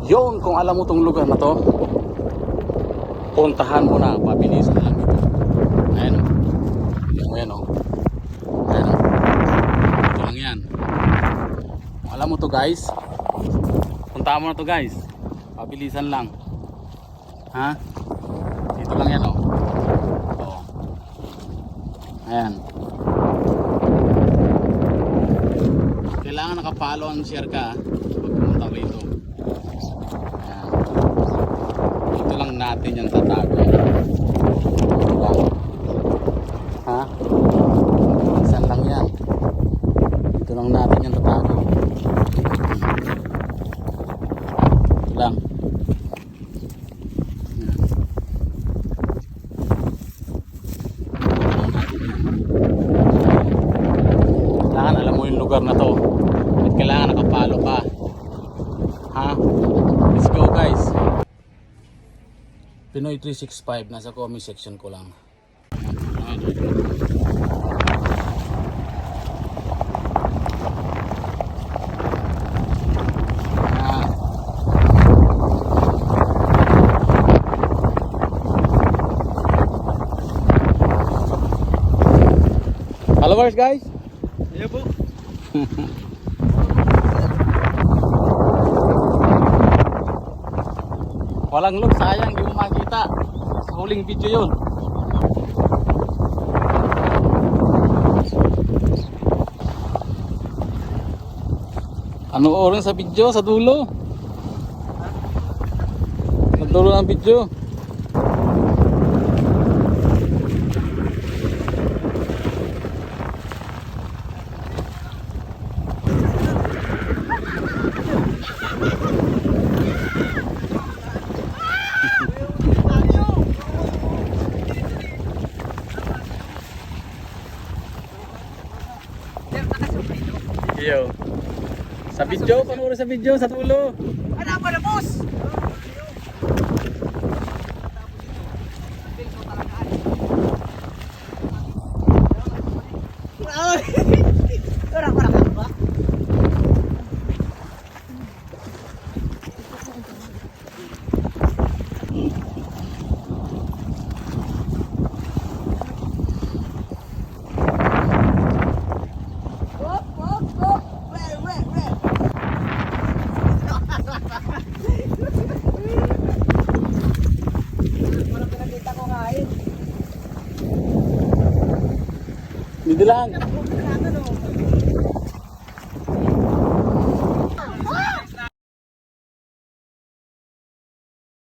Yun, kung alam mo tong lugar na to, puntahan mo na, pabilisan lang ito. Ayan o. Hindi mo yan o. Ayan o. Ito lang yan. Kung alam mo to guys, puntahan mo na to guys. Pabilisan lang. Ha? Dito lang yan o. O. Ayan. Kailangan nakapalo ang share ka pag pumunta ka rito. Ayan. Ito lang natin yung tatago. Ha? Isan lang yan. Ito lang natin yung tatago. Ito lang. Kailangan alam mo yung lugar na to. At kailangan nakapalo ka. Ha? Let's go guys. Pinoy 365, nasa comment section ko lang. Followers guys? Yeah po. Walang look, sayang, di mo makita. Sa huling video yun. Ano oras sa video? Sa dulo? Sa dulo ng video. Yo. Sa video, panoorin sa video, sa dulo. Ano ba na boss? Dito lang.